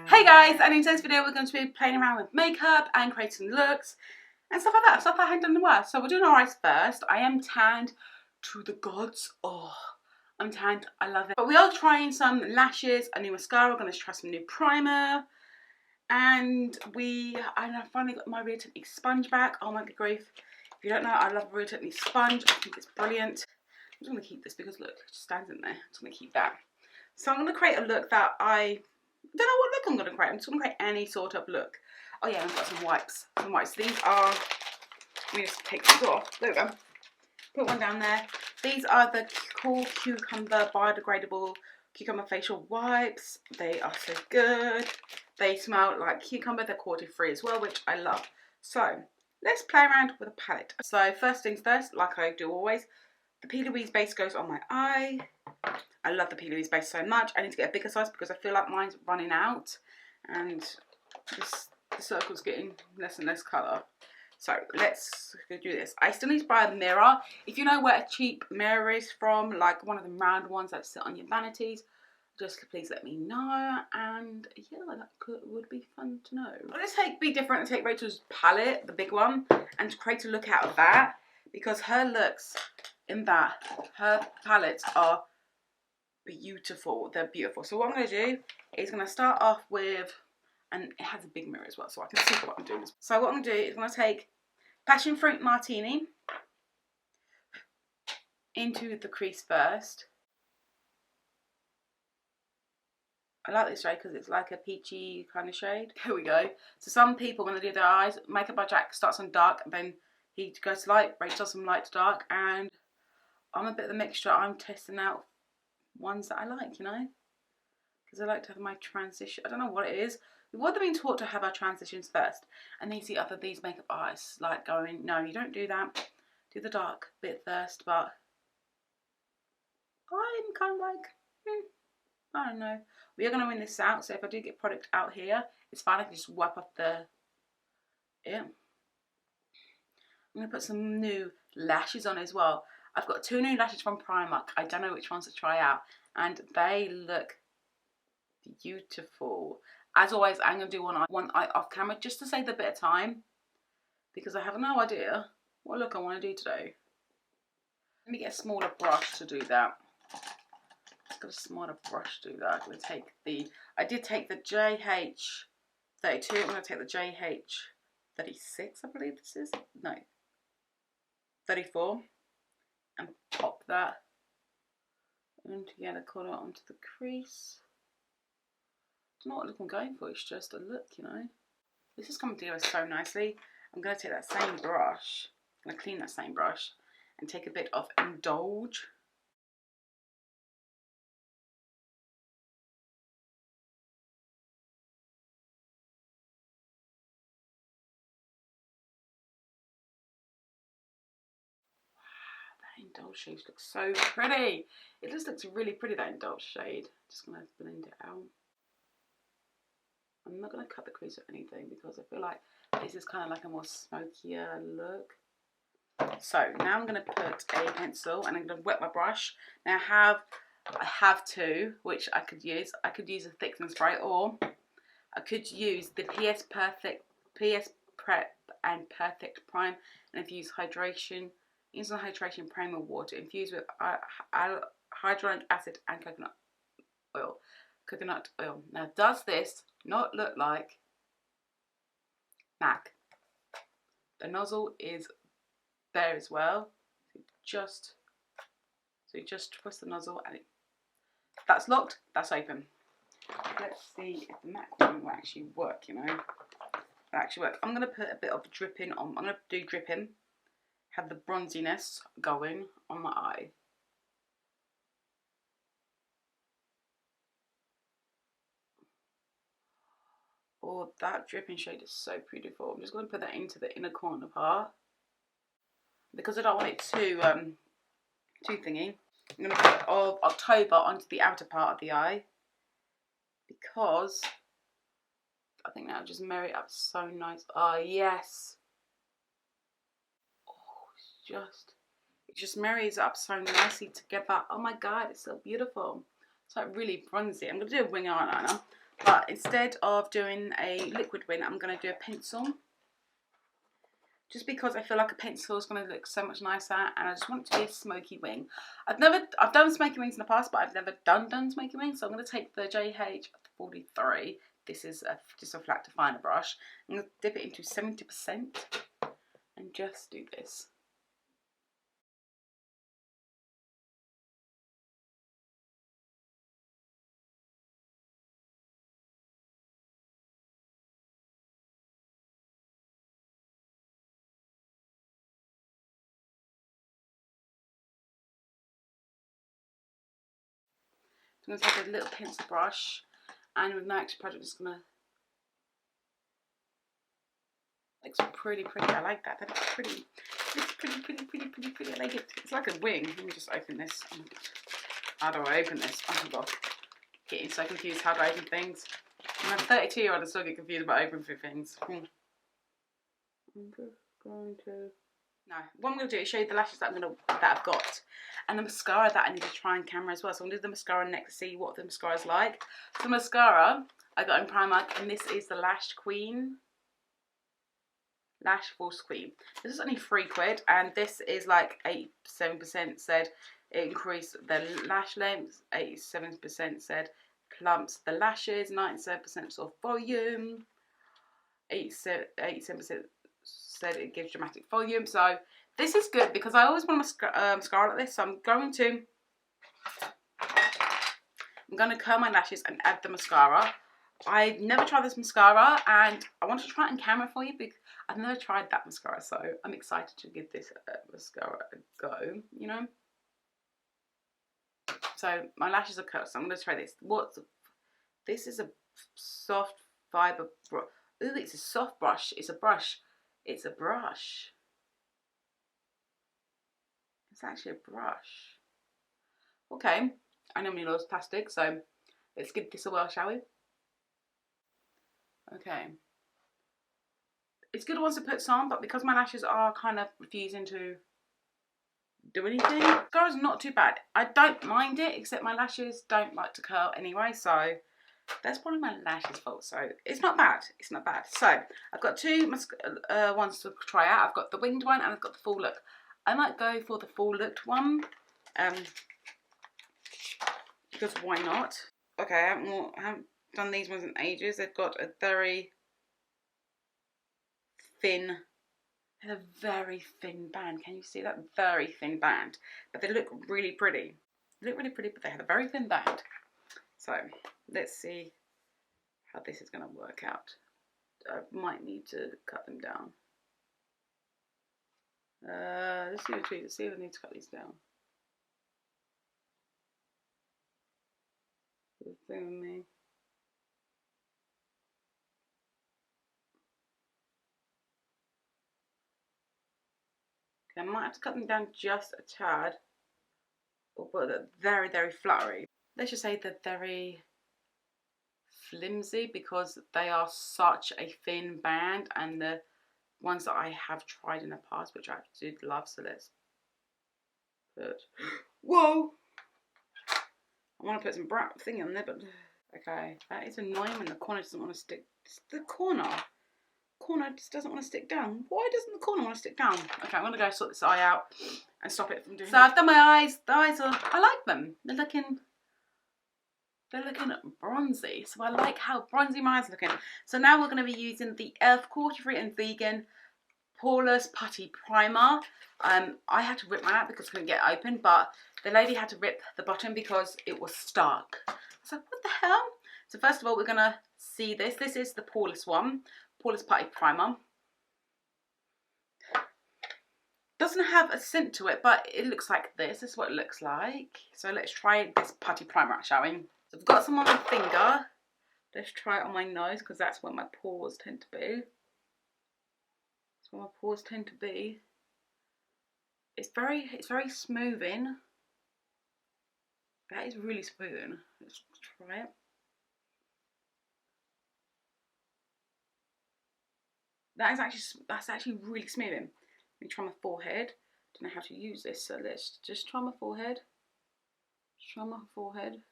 Hey guys, and in today's video we're going to be playing around with makeup and creating looks and stuff like that, stuff I haven't done in a while. So we're doing our eyes first. I am tanned to the gods. Oh, I'm tanned, I love it. But we are trying some lashes, a new mascara, we're going to try some new primer. And I finally got my Real Technique sponge back. Oh my good grief. If you don't know, I love Real Technique sponge. I think it's brilliant. I'm just going to keep this because look, it just stands in there. I'm just going to keep that. So I'm going to create a look that I don't know what look I'm going to create. I'm just going to create any sort of look. Oh yeah, I've got some wipes. Some wipes. These are, let me just take these off. There we go. Put one down there. These are the Cool Cucumber biodegradable cucumber facial wipes. They are so good. They smell like cucumber. They're cruelty free as well, which I love. So let's play around with a palette. So first things first, like I do always, the P. Louise base goes on my eye. I love the P. Louise base so much. I need to get a bigger size because I feel like mine's running out and the circle's getting less and less colour. So let's do this. I still need to buy a mirror. If you know where a cheap mirror is from, like one of the round ones that sit on your vanities, just please let me know. And yeah, that would be fun to know. Let's be different and take Rachel's palette, the big one, and create a look out of that, because her looks in that, her palettes are beautiful. They're beautiful. So what I'm going to do is going to start off with, and it has a big mirror as well so I can see what I'm doing. So what I'm going to do is I'm going to take Passion Fruit Martini into the crease first. I like this shade because it's like a peachy kind of shade. Here we go. So some people, when they do their eyes, Makeup by Jack starts on dark and then he goes to light, Rachel does some light to dark, and I'm a bit of a mixture. I'm testing out ones that I like, you know, because I like to have my transition. I don't know what it is. We've all been taught to have our transitions first, and then you see these makeup artists like going, no, you don't do that. Do the dark bit first. But I'm kind of like, I don't know. We are going to win this out, so if I do get product out here, it's fine. I can just wipe off the. Yeah. I'm going to put some new lashes on as well. I've got 2 new lashes from Primark. I don't know which ones to try out, and they look beautiful. As always, I'm going to do one eye off camera just to save a bit of time, because I have no idea what look I want to do today. Let me get a smaller brush to do that. I've got a smaller brush to do that. I'm going to take I did take the JH32. I'm going to take the JH36, I believe this is. No, 34. And pop that and together, colour onto the crease. I don't know what look I'm going for, it's just a look, you know. This is coming together so nicely. I'm going to take that same brush, I'm going to clean that same brush and take a bit of Indulge. Indulge shade looks so pretty. It just looks really pretty, that Indulge shade. Just going to blend it out. I'm not going to cut the crease or anything because I feel like this is kind of like a more smokier look. So now I'm going to put a pencil and I'm going to wet my brush. Now I have 2 which I could use. I could use a thickening spray, or I could use the PS Prep and Perfect Prime and infuse hydration. Instant hydration primer water infused with hyaluronic acid and coconut oil. Now, does this not look like MAC? The nozzle is there as well. So you just twist the nozzle, and if that's locked, that's open. Let's see if the MAC one will actually work. You know, I'm going to put a bit of dripping on. I'm going to do dripping. Have the bronziness going on my eye. Oh, that dripping shade is so beautiful. I'm just going to put that into the inner corner part because I don't want it too thingy. I'm going to put of October onto the outer part of the eye because I think that'll just marry it up so nice. Oh yes. It just marries up so nicely together. Oh my god, it's so beautiful. It's like really bronzy. I'm going to do a wing eyeliner. But instead of doing a liquid wing, I'm going to do a pencil. Just because I feel like a pencil is going to look so much nicer, and I just want it to be a smoky wing. I've done smoky wings in the past, but I've never done smoky wings. So I'm going to take the JH43. This is just a flat definer brush. I'm going to dip it into 70% and just do this. So I'm going to take a little pencil brush, and with my extra product, I'm just going to. Looks pretty. I like that. That looks pretty. It's pretty. I like it. It's like a wing. Let me just open this. Oh my God. How do I open this? Oh my God. Getting so confused how to open things. I'm a 32-year-old, I still get confused about opening things. I'm just going to. No, what I'm going to do is show you the lashes that I've got, and the mascara that I need to try on camera as well. So I'm going to do the mascara next to see what the mascara is like. So the mascara I got in Primark, and this is the Lash Force Queen. This is only £3, and this is like 87% said it increased the lash length, 87% said clumps the lashes, 97% sort of volume, 87% said it gives dramatic volume. So this is good because I always want a mascara like this. So I'm going to curl my lashes and add the mascara. I never tried this mascara, and I want to try it on camera for you because I've never tried that mascara, so I'm excited to give this mascara a go, you know. So my lashes are cut, so I'm going to try this. This is a soft fibre brush. Ooh, it's a soft brush. It's a brush. It's actually a brush. Okay, I normally love plastic, so let's give this a whirl, shall we? Okay. It's good once it puts on, but because my lashes are kind of refusing to do anything, mascara's not too bad. I don't mind it, except my lashes don't like to curl anyway, so that's probably my lashes' fault. So it's not bad. It's not bad. So I've got two ones to try out. I've got the winged one and I've got the full look. I might go for the full looked one, because why not? Okay, I haven't done these ones in ages. They've got a very thin band. Can you see that? Very thin band. But they look really pretty. They look really pretty, but they have a very thin band. So let's see how this is going to work out. I might need to cut them down. Let's see if I need to cut these down. Thing me. Okay, I might have to cut them down just a tad, but they're very, very fluttery. Let's just say they're very flimsy because they are such a thin band, and the ones that I have tried in the past, which I did love. So let's put. Whoa! I want to put some brown thing on there, but okay, that is annoying when the corner doesn't want to stick. The corner just doesn't want to stick down. Why doesn't the corner want to stick down? Okay, I'm gonna go sort this eye out and stop it from doing. So I've done my eyes. The eyes are. I like them. They're looking bronzy. So I like how bronzy my eyes are looking. So now we're going to be using the e.l.f. cruelty-free and vegan Poreless Putty Primer. I had to rip mine out because I couldn't get it open, but the lady had to rip the bottom because it was stuck. I was like, what the hell? So first of all, we're going to see this. This is the Poreless one. Poreless Putty Primer. Doesn't have a scent to it, but it looks like this. This is what it looks like. So let's try this putty primer, shall we? So I've got some on my finger. Let's try it on my nose because that's where my pores tend to be. That's where my pores tend to be. It's very smoothing. That is really smoothing. Let's try it. That's actually really smoothing. Let me try my forehead. Don't know how to use this, so let's just try my forehead. Try my forehead.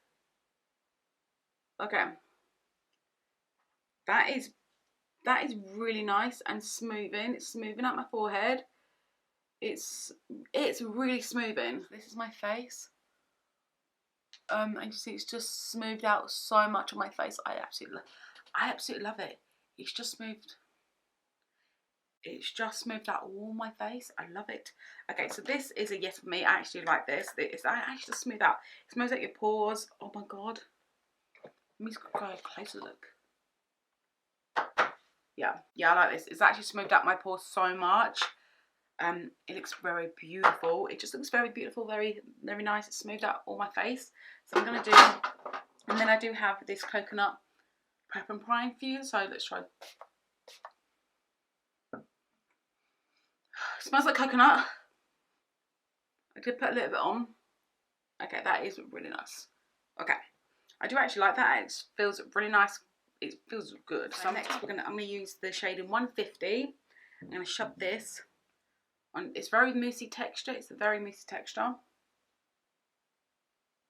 Okay. That is really nice and smoothing. It's smoothing out my forehead. It's really smoothing. This is my face. And you see it's just smoothed out so much on my face. I absolutely love it. It's just smoothed out all my face. I love it. Okay, so this is a yes for me. I actually like this. I actually smooth out. It smooths out your pores. Oh my god. Let me just go a closer look. Yeah, I like this. It's actually smoothed out my pores so much. It looks very beautiful. It just looks very beautiful, very nice. It's smoothed out all my face. So I'm gonna do, and then I do have this coconut prep and prime for you. So let's try. It smells like coconut. I did put a little bit on. Okay, that is really nice. Okay, I do actually like that. It feels really nice. It feels good. So next I'm gonna use the shade in 150. I'm gonna shove this on. It's very moussey texture. It's a very moussey texture,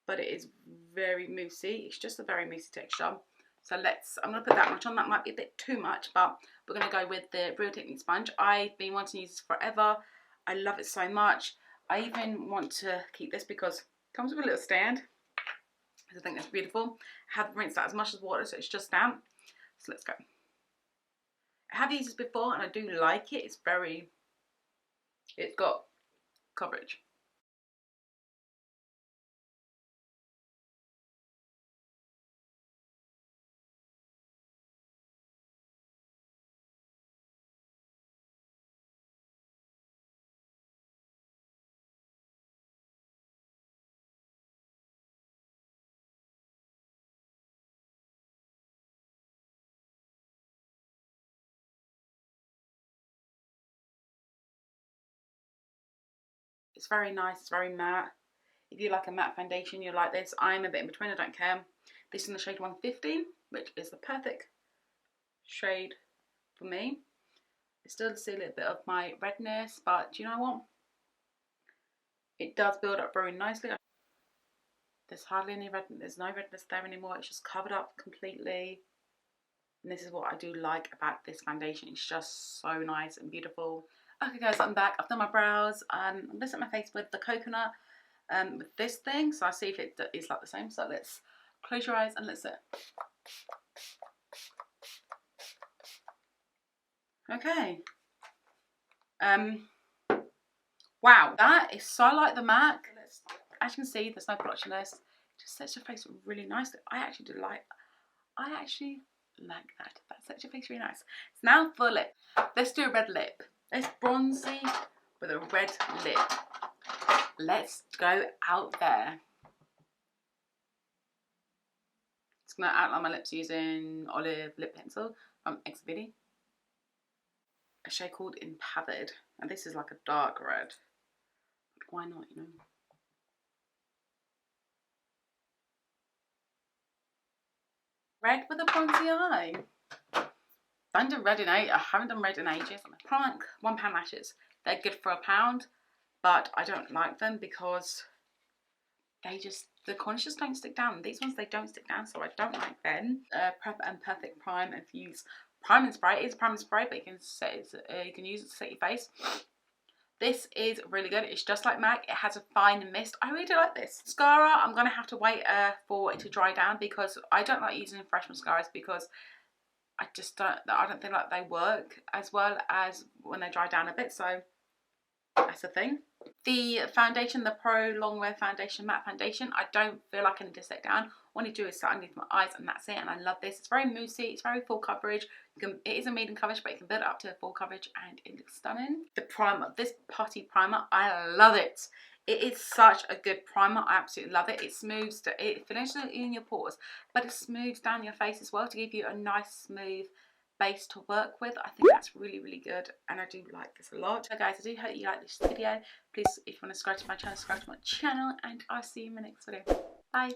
but it is very moussey. It's just a very moussey texture. So I'm gonna put that much on. That might be a bit too much, but we're gonna go with the Real Technique sponge. I've been wanting to use this forever. I love it so much. I even want to keep this because it comes with a little stand. I think that's beautiful. I have rinsed that as much as water, so it's just damp. So let's go. I have used this before and I do like it. It's got coverage. It's very nice, it's very matte. If you like a matte foundation, you like this. I'm a bit in between, I don't care. This is in the shade 150, which is the perfect shade for me. I still see a little bit of my redness, but do you know what? It does build up very nicely. There's hardly any redness, there's no redness there anymore. It's just covered up completely. And this is what I do like about this foundation. It's just so nice and beautiful. Okay guys, I'm back. I've done my brows. I'm going to set my face with the coconut with this thing. So I'll see if it is like the same. So let's close your eyes and let's sit. Okay. Wow, that is so like the MAC. As you can see, there's no blotchiness. It just sets your face really nicely. I actually like that. That sets your face really nice. So now for lip. Let's do a red lip. It's bronzy with a red lip. Let's go out there. Just gonna outline my lips using olive lip pencil from Exhibit. A shade called Empathered, and this is like a dark red. But why not, you know? Red with a bronzy eye. I haven't done red in ages. Primark £1 lashes. They're good for £1, but I don't like them because the corners just don't stick down. These ones, they don't stick down, so I don't like them. Prep and Perfect Prime and Fuse Prime and Spray. It is a prime and spray, but you can use it to set your face. This is really good. It's just like MAC. It has a fine mist. I really do like this. Mascara, I'm going to have to wait for it to dry down because I don't like using fresh mascaras because I don't think like they work as well as when they dry down a bit. So that's the thing. The foundation, the Pro Longwear Foundation Matte Foundation, I don't feel like I need to set down. All I need to do is set underneath my eyes and that's it. And I love this. It's very moussey. It's very full coverage. It is a medium coverage, but you can build it up to full coverage and it looks stunning. The primer, this Putty primer, I love it. It is such a good primer. I absolutely love it. It smooths, it finishes in your pores, but it smooths down your face as well to give you a nice smooth base to work with. I think that's really, really good and I do like this a lot. So guys, I do hope you like this video. Please, if you want to subscribe to my channel and I'll see you in my next video. Bye.